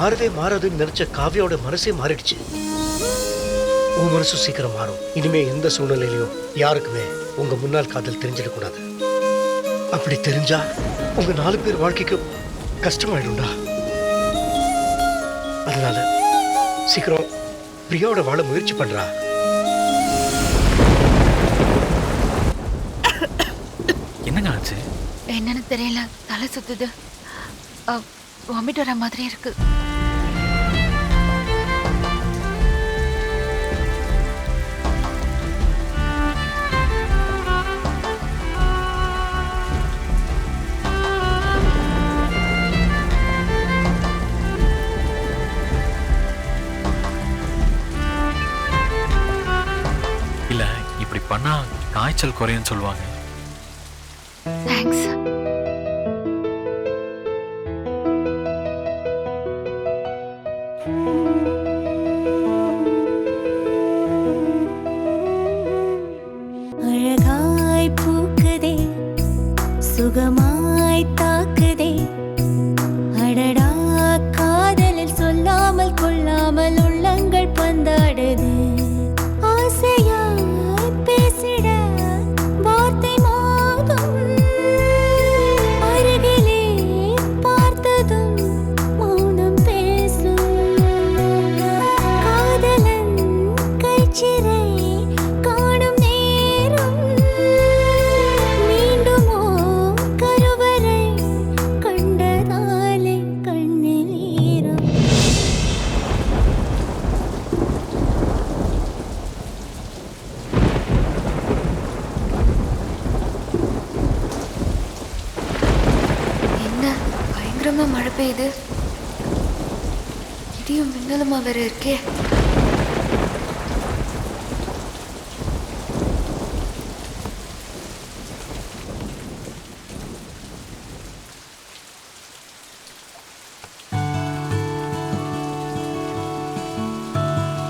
மாறவே மாறாதுன்னு நினைச்ச காவியோட மனசே மாறிடுச்சு. உன் மனசு சீக்கிரம் மாறும். இனிமே எந்த சூழ்நிலையிலையும் யாருக்குமே உங்க முன்னாள் காதல் தெரிஞ்சிடக்கூடாது. அப்படி தெரிஞ்சா உங்க 4 பேர் வாழ்க்கைக்கு கஷ்டமாயிடும்டா. அதனால சீக்கிரம் பிரியாவோட வாழ முயற்சி பண்றா. என்னங்க ஆச்சு? என்னன்னு தெரியல, தலை சுத்துது, வாமிட் வர மாதிரி இருக்கு. இல்ல இப்படி பண்ணா காய்ச்சல் குறையும் சொல்லுவாங்க. தேங்க்ஸ். அழகாய் பூக்குதே, சுகமாய் தாக்குதே, அடடா காதலில் சொல்லாமல் கொள்ளாமல் உள்ளங்கள் பந்தாடுது. ஆசையாய் பேசிட வார்த்தை மோதும், அருகிலே பார்த்ததும் மௌனம் பேசும். காதலன் கைச்சிறை காணும் நேரம், மீண்டுமோ கருவறை கண்டதாலே கண்ணில் ஈரம். என்ன பயங்கரமா மழை பெய்யுது, இடியும் மின்னலுமா வேற இருக்கே.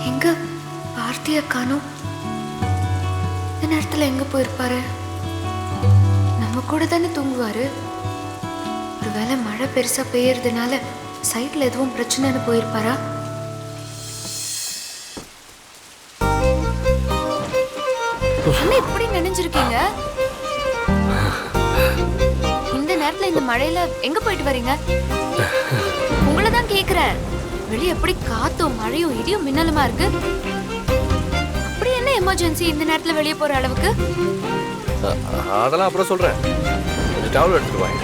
எங்க பார்த்திய காணோம்? இந்த நேரத்துல எங்க போயிருப்பாரு? நம்ம கூட தானே தூங்குவாரு. ஒருவேளை மழை பெருசா பெய்யறதுனால சைட்ல எதுவும் பிரச்சனைன்னு போயிருப்பாரா? என்ன இப்படி நினைஞ்சிருக்கீங்க? இந்த நேரத்துல இந்த மழையில எங்க போயிட்டு வரீங்க? உங்களை தான் கேக்குறேன். வெளியே எப்படி காத்தும் மழையும் இடியும் மின்னலுமா இருக்கு. அப்படி என்ன எமர்ஜென்சி இந்த நேரத்துல வெளியே போற அளவுக்கு? அதெல்லாம் அப்புறம் சொல்றேன். டவல் எடுத்துட்டு வாங்க.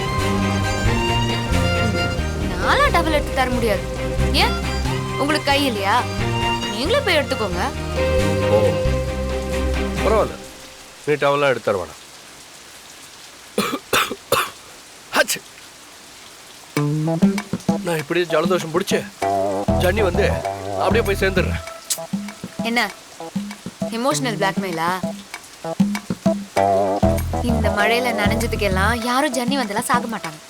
நாளா டவல் எடுத்து தர முடியாது. ஏன் உங்களுக்கு கை இல்லையா? நீங்களே போய் எடுத்துக்கோங்க. ஓ பரவாயில்ல, நீ டவல்லாம் எடுத்து தர வேணாம். நான் இப்படி ஜலதோஷம் பிடிச்சு ஜன்னி வந்து அப்படியே போய் சேர்ந்துடுறேன். என்ன எமோஷனல் பிளாக்மெயிலா? இந்த மழையில நனைஞ்சதுக்கெல்லாம் யாரும் ஜன்னி வந்தெல்லாம் சாக மாட்டாங்க.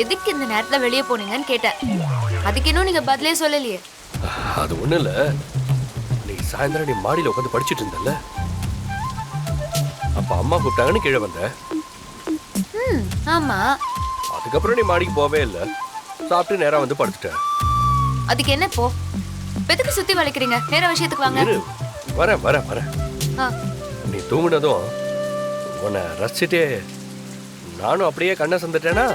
எதுக்கு இந்த நேரத்துல வெளியே போனீங்கன்னு கேட்டேன். அதுக்கு இன்னும் நீங்க பதிலே சொல்லலையே. அது ஒண்ணு இல்ல, நீ சாயந்தரம் நீ மாடியில உட்காந்து படிச்சுட்டு இருந்தல்ல, அப்ப அம்மா கூப்பிட்டாங்கன்னு கீழே வந்த. ஆமா. அதுக்கப்புறம் நீ மாடிக்கு போவே இல்லை, சாப்பிட்டு நேரா வந்து படுத்துட்ட. அதுக்கு என்ன இப்போ? எதுக்கு சுத்தி வளைக்கிறீங்க? நேர விஷயத்துக்கு வாங்க. வரேன் வரேன் வரேன். நீ தூங்குனதும் உன்னை ரசிச்சுட்டே நானும் அப்படியே கண்ணை சந்துட்டேனா,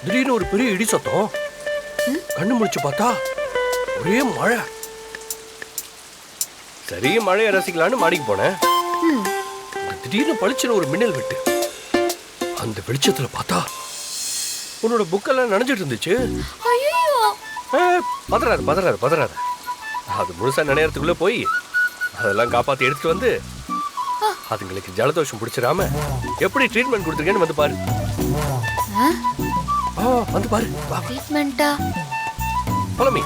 திடீர்னு ஒரு பெரிய இடி சத்தம். கண்ணு முடிச்சு பார்த்தா ஒரே மழை. சரி மழையை ரசிக்கலான்னு மாடிக்கு போனேன். திடீர்னு பளிச்சுன்னு ஒரு மின்னல் வெட்டு. அந்த வெளிச்சத்துல பார்த்தா உன்னோட புக்கெல்லாம் நனைஞ்சிட்டு இருந்துச்சு. பதறாது பதறாது பதறாது. அது முழுசா நினைறதுக்குள்ள போய் அதெல்லாம் காப்பாத்தி எடுத்துட்டு வந்து அதுங்களுக்கு ஜலதோஷம் பிடிச்சிடாம எப்படி ட்ரீட்மெண்ட் கொடுத்துருக்கேன்னு வந்து பாரு. வந்து பாரு. ட்ரீட்மெண்டா? பழமி.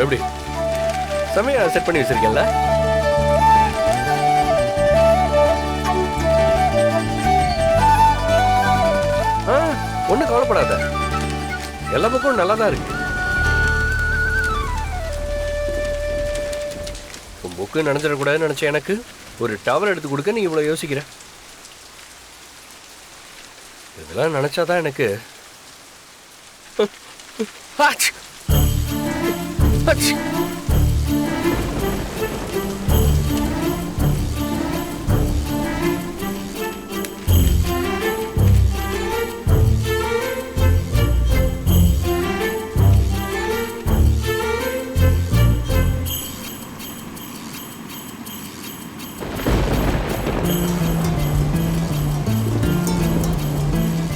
எப்படி செமையா செட் பண்ணி வச்சிருக்கேன்ல. ஒன்றும் கவலைப்படாத, எல்லா பக்கமும் நல்லா தான் இருக்கு. உன் புக்கு நினைச்சிடக்கூடாதுன்னு நினைச்சேன். எனக்கு ஒரு டவல் எடுத்து கொடுக்க நீ இவ்வளோ யோசிக்கிற. இதெல்லாம் நினைச்சாதான் எனக்கு ஆச்! ஆச்!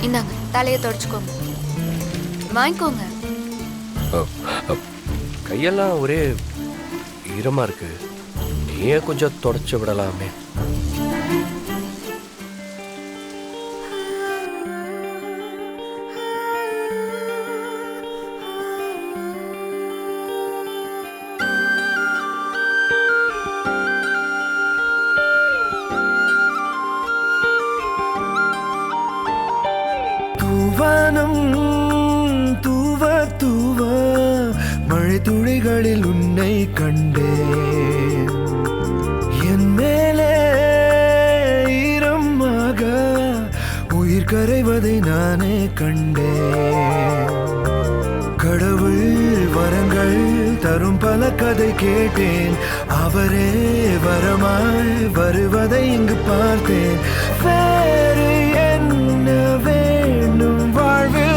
இந்தாங்க, தலையை தொடச்சுக்கோங்க. வாங்கிக்கோங்க. கையெல்லாம் ஒரே ஈரமா இருக்கு, நீயே கொஞ்சம் தொடச்சு விடலாமே. தூவானம் தூவ தூவ மழை துளிகளில் உன்னை கண்டேன். என் மேலே ஈரமாக உயிர் கரைவதை நானே கண்டேன். கடவுள் வரங்கள் தரும் பல கதை கேட்டேன், அவரே வரமாய் வருவதை இங்கு பார்த்தேன். வேறு என்ன வேண்டும் வாழ்வு?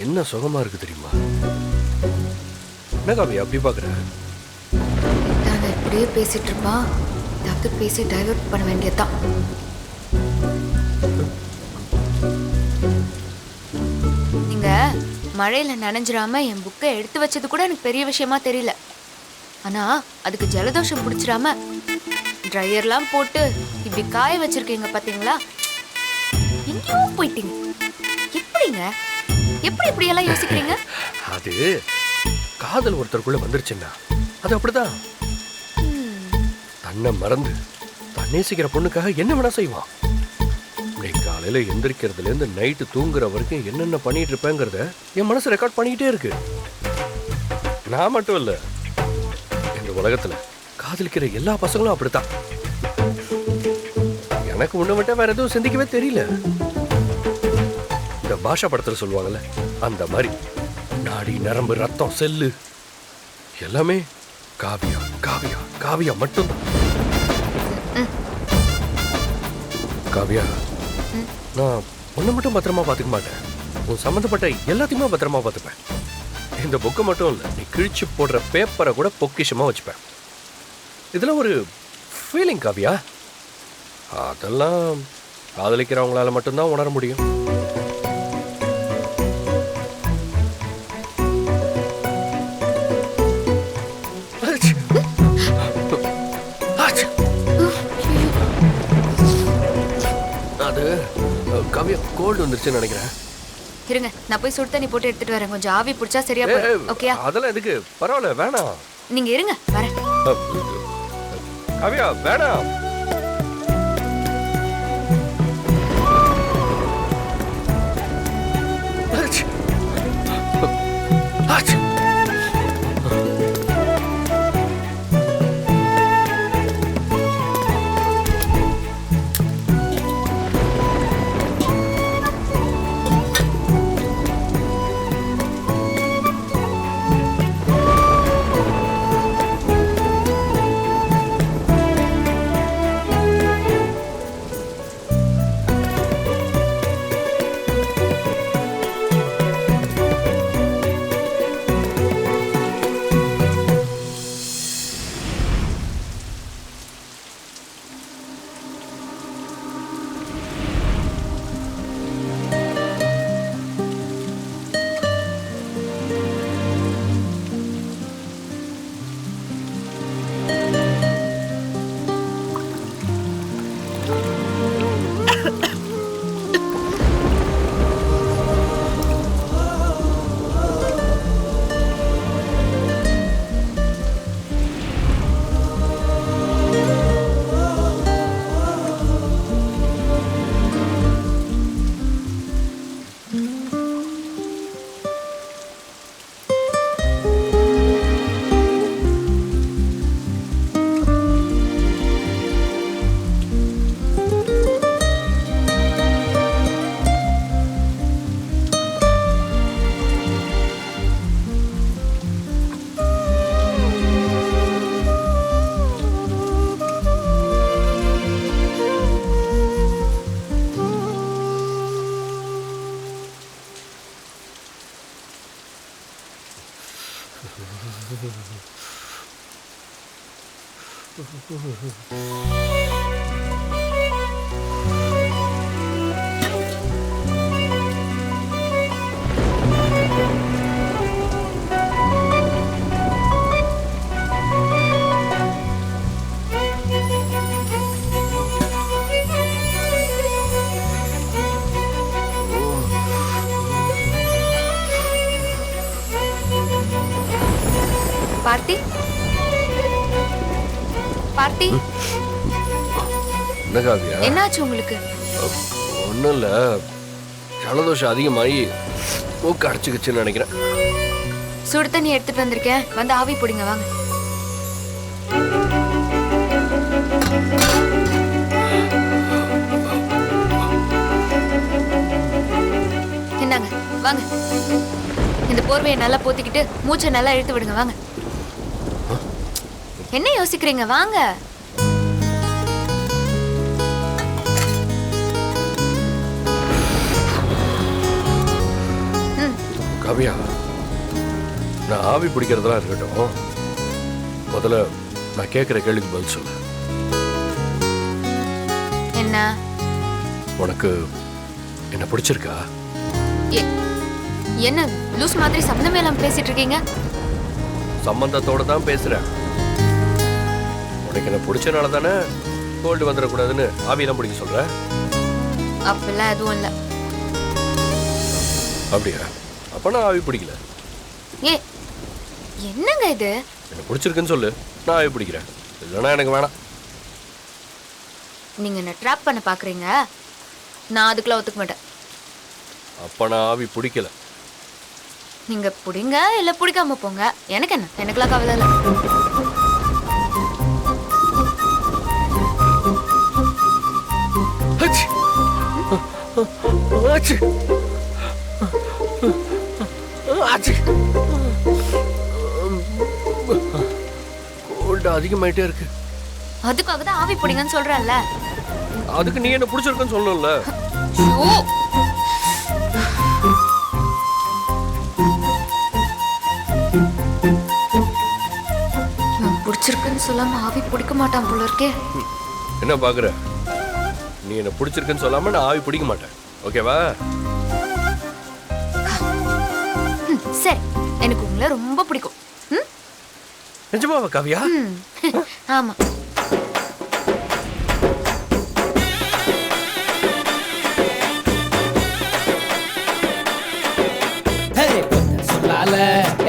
என்ன சுகமா இருக்கு தெரியுமா? என்ன காவி அப்படி பாக்குற? நான் இப்படியே பேசிட்டு இருப்பா, ஏதாவது பேசி டைவர்ட் பண்ண வேண்டியதுதான். நீங்க மழையில நனைஞ்சிராம என் புக்கை எடுத்து வச்சது கூட எனக்கு பெரிய விஷயமா தெரியல. ஆனா அதுக்கு ஜலதோஷம் பிடிச்சிராம ட்ரையர்லாம் போட்டு இப்படி காய வச்சிருக்கீங்க பாத்தீங்களா? எங்கேயோ போயிட்டீங்க. எப்படிங்க, எப்படி இப்படி எல்லாம் யோசிக்கிறீங்க? அது காதல் ஒருத்தருக்குள்ள வந்துருச்சுன்னா அது அப்படிதான். தன்னை மறந்து தன்னேசிக்கிற பொண்ணுக்காக என்ன வேணா செய்வான். காலையில எந்திரிக்கிறதுல இருந்து நைட்டு தூங்குற வரைக்கும் என்னென்ன பண்ணிட்டு இருப்பேங்கிறத என் மனசு ரெக்கார்ட் பண்ணிக்கிட்டே இருக்கு. நான் மட்டும் இல்ல, இந்த உலகத்துல காதலிக்கிற எல்லா பசங்களும் அப்படித்தான். எனக்கு உன்னை விட்டா வேற எதுவும் சிந்திக்கவே தெரியல. இந்த பாஷா படத்துல சொல்லுவாங்கல்ல, அந்த மாதிரி நாடி நரம்பு ரத்தம் செல்லு எல்லாமே காவியா காவியா காவியா மட்டும்தான். காவியா, நான் உன்னை மட்டும் பத்திரமா பார்த்துக்க மாட்டேன், உன் சம்மந்தப்பட்ட எல்லாத்தையுமே பத்திரமா பார்த்துப்பேன். இந்த புக்கை மட்டும் இல்லை, நீ கிழிச்சு போடுற பேப்பரை கூட பொக்கிஷமா வச்சுப்பேன். இதெல்லாம் ஒரு ஃபீலிங் காவியா, அதெல்லாம் காதலிக்கிறவங்களால மட்டும்தான் உணர முடியும். அது காவியா கோல்டு வந்துருச்சுன்னு நினைக்கிறேன். இருங்க, நான் போய் சுடு தண்ணி போட்டு எடுத்துட்டு வரேன். கொஞ்சம் ஆவி பிடிச்சா சரியா போயிடும். ஓகேயா? அதெல்லாம் எதுக்கு, பரவாயில்ல, வேணாம். நீங்க இருங்க, வரேன். காவியா வேணாம். பார்த்தி பார்த்தி என்ன காவியா? என்னாச்சு உங்களுக்கு? ஒன்றும் இல்லை, ஜலதோஷம் அதிகமாகி மூக்கு அடைச்சிக்கிச்சுன்னு நினைக்கிறேன். சுடு தண்ணி எடுத்துட்டு வந்திருக்கேன், வந்து ஆவி பிடிங்க வாங்க. என்னங்க வாங்க, இந்த போர்வையை நல்லா போத்திக்கிட்டு மூச்சை நல்லா இழுத்து விடுங்க வாங்க. என்ன யோசிக்கிறீங்க? வாங்க. காவியா, நான் ஆவி பிடிக்கிறதெல்லாம் இருக்கட்டும், முதல்ல நான் கேட்குற கேள்விக்கு பதில் சொல்லு. என்ன? உனக்கு என்ன பிடிச்சிருக்கா? என்ன லூஸ் மாதிரி சம்பந்தமே இல்லாம பேசிட்டு இருக்கீங்க? சம்பந்தத்தோட தான் பேசுறேன். உனக்கு என்ன பிடிச்சனால தானே கோல்டு வந்துடக்கூடாதுன்னு ஆவியெல்லாம் பிடிக்க சொல்ற? அப்பெல்லாம் எதுவும் இல்லை. அப்படியா? அப்ப நான் ஆவி பிடிக்கல. ஏ என்னங்க இது? என்ன பிடிச்சிருக்குன்னு சொல்லு, நான் ஆவி பிடிக்கிறேன். இல்லைன்னா எனக்கு வேணாம். நீங்க என்ன ட்ராப் பண்ண பாக்குறீங்க? நான் அதுக்கெல்லாம் ஒத்துக்க மாட்டேன். அப்ப நான் ஆவி பிடிக்கல. நீங்க பிடிங்க இல்ல பிடிக்காம போங்க, எனக்கு என்ன, எனக்குலாம் கவலை இல்லை. கோல்டு அதிகமாயிட்டே இருக்கு. அதுக்காக தான் ஆவி பிடிங்கன்னு சொல்றேன்ல. அதுக்கு நீ என்ன பிடிச்சிருக்குன்னு சொல்லணும்ல. பிடிச்சிருக்குன்னு சொல்லாம ஆவி பிடிக்க மாட்டான் போல இருக்கே. என்ன பாக்குற? நீ என்ன பிடிச்சிருக்குன்னு சொல்லாம நான் ஆவி பிடிக்க மாட்டேன், ஓகேவா? சரி, எனக்கு உங்களை ரொம்ப பிடிக்கும். நிஜமாவா காவியா? ஆமா. சொல்லால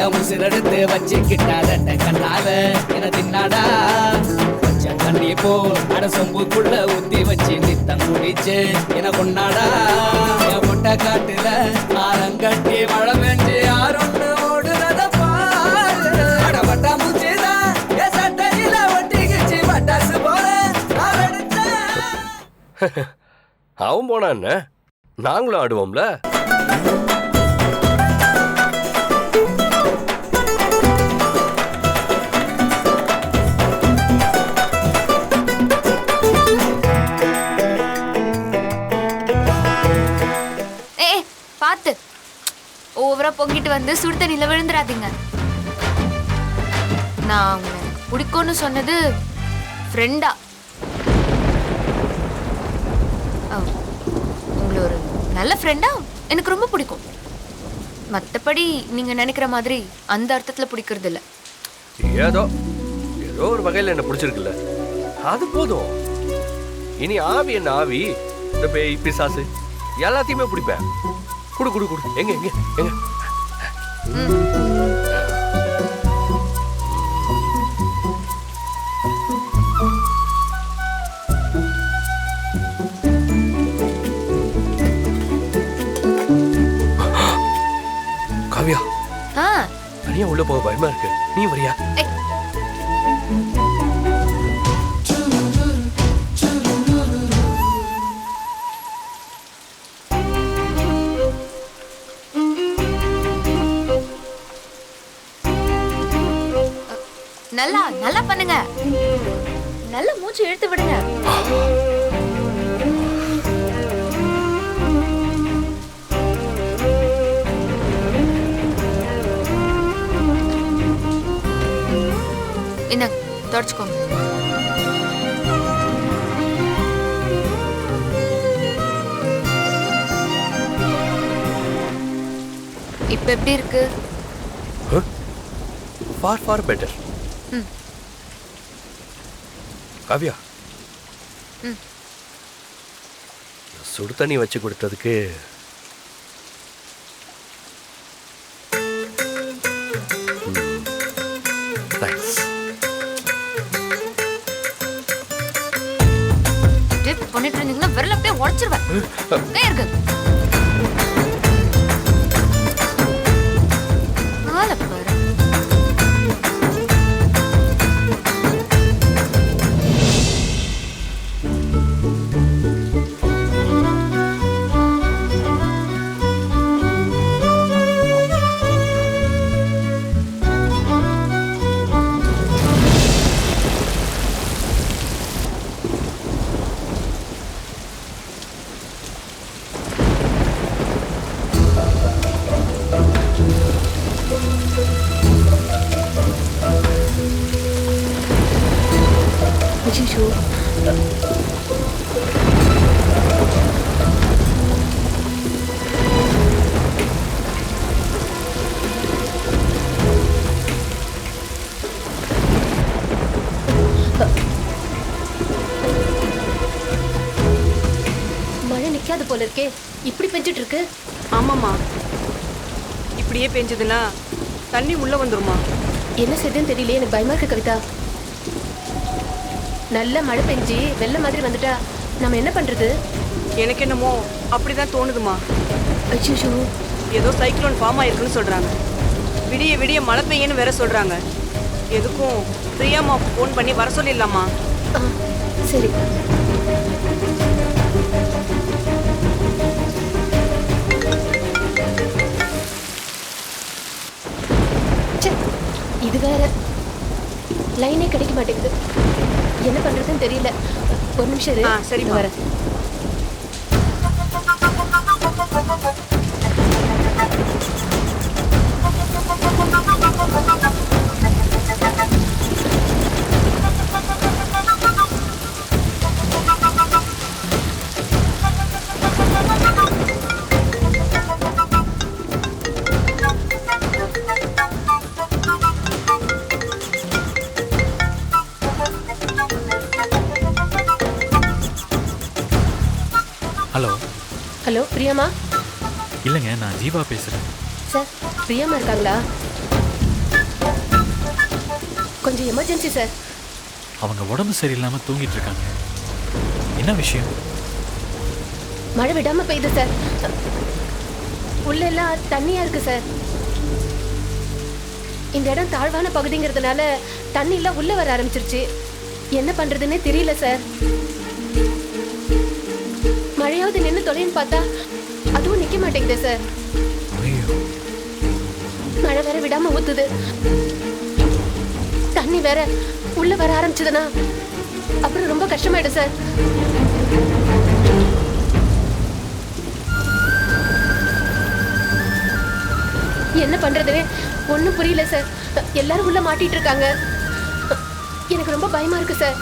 என் உசிரெடுத்து வச்சுக்கிட்டால கண்ணால என தின்னாடா கொஞ்சம் தண்ணி போல் அட சொம்புக்குள்ள ஊத்தி வச்சு நித்தம் குடிச்சு என கொண்டாடா என் முட்டை காட்டுல ஆரங்கட்டி மழை பெஞ்சு யாரொன்னு ஓடுறத பாரு அடப்பட்டா மூச்சுதான் என் சட்டையில ஒட்டிக்கிச்சு பட்டாசு போல அவன் போனா என்ன, நாங்களும் ஆடுவோம்ல. பார்த்து ஓவரா பொங்கிட்டு வந்து சுடு தண்ணியில விழுந்துடாதீங்க. நான் உங்களை பிடிக்கும்னு சொன்னது ஃப்ரெண்டா. உங்களை ஒரு நல்ல ஃப்ரெண்டா எனக்கு ரொம்ப பிடிக்கும். மற்றபடி நீங்க நினைக்கிற மாதிரி அந்த அர்த்தத்துல பிடிக்கிறது இல்ல. ஏதோ ஏதோ ஒரு வகையில் என்ன பிடிச்சிருக்குல்ல, அது போதும். இனி ஆவி என்ன ஆவி, இந்த பேய் பிசாசு எல்லாத்தையுமே பிடிப்பேன். குடு குடு குடு. எங்க எங்க எங்க காவியா, தனியா உள்ள போக பயமா இருக்கு, நீ வரியா? நல்லா நல்லா பண்ணுங்க, நல்ல மூச்சு இழுத்து விடுங்க. தொடச்சுக்கோங்க. இப்ப எப்படி இருக்கு? For for better. ம். காவியா, ம். சுடு தண்ணி வச்சு கொடுத்ததுக்கு தேங்க்ஸ். டிப் பண்ணிட்டு இருந்தீங்கன்னா விரல அப்படியே உடைச்சிருவேன். இருக்கு ஆள பாரு. அச்சோ, மழை நிக்காது போல இருக்கே. இப்படி பெஞ்சிட்டு இருக்கு. ஆமாம்மா, இப்படியே பெஞ்சதுன்னா தண்ணி உள்ள வந்துருமா? என்ன செய்யுதுன்னு தெரியலையே, எனக்கு பயமா இருக்கு கவிதா. நல்ல மழை பெஞ்சு வெள்ளம் மாதிரி வந்துட்டா நம்ம என்ன பண்றது? எனக்கு என்னமோ அப்படிதான் தோணுதுமா. அச்சோ, ஏதோ சைக்ளோன் ஃபார்ம் ஆயிருக்குன்னு சொல்றாங்க. விடிய விடிய மழை பெய்யன்னு வேற சொல்றாங்க. எதுக்கும் பிரியாமா ஃபோன் பண்ணி வர சொல்லிடலாமா? சரி. ச்சே, இது வேற லைனே கிடைக்க மாட்டேங்குது. என்ன பண்றதுன்னு தெரியல. ஒரு நிமிஷம் இரு. சரிம்மா. வரேன். ஹலோ. ஹலோ, பிரியாமா? இல்லைங்க, நான் ஜீவா பேசுகிறேன். சார், பிரியாமா இருக்காங்களா? கொஞ்சம் எமர்ஜென்சி சார். அவங்க உடம்பு சரியில்லாமல் தூங்கிட்டு இருக்காங்க. என்ன விஷயம்? மழை விடாம பெய்யுது சார். உள்ள எல்லாம் தண்ணியா இருக்கு சார். இந்த இடம் தாழ்வான பகுதிங்கிறதுனால தண்ணி எல்லாம் உள்ள வர ஆரம்பிச்சிருச்சு. என்ன பண்றதுன்னே தெரியல சார். மழையாவது நின்று தொலைன்னு பார்த்தா அதுவும் நிக்க மாட்டேங்குது சார். மழை வேற விடாம ஊத்துது. தண்ணி வேற உள்ள வர ஆரம்பிச்சதுன்னா அப்புறம் ரொம்ப கஷ்டமாயிடும் சார். என்ன பண்றதுன்னு ஒண்ணும் புரியல சார். எல்லாரும் உள்ள மாட்டிட்டு இருக்காங்க. எனக்கு ரொம்ப பயமா இருக்கு சார்.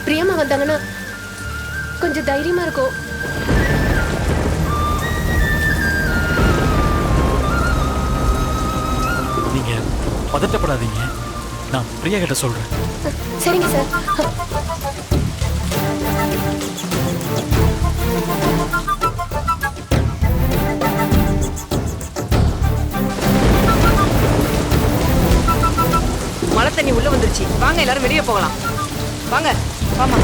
பிரியமா வந்தாங்கன்னா கொஞ்சம் தைரியமா இருக்கும். நீங்க பதட்டப்படாதீங்க, நான் பிரியா கிட்ட சொல்றேன். சரிங்க சார். மழை தண்ணி உள்ள வந்துருச்சு. வாங்க எல்லாரும் வெளியே போகலாம். வாங்க. வாமா.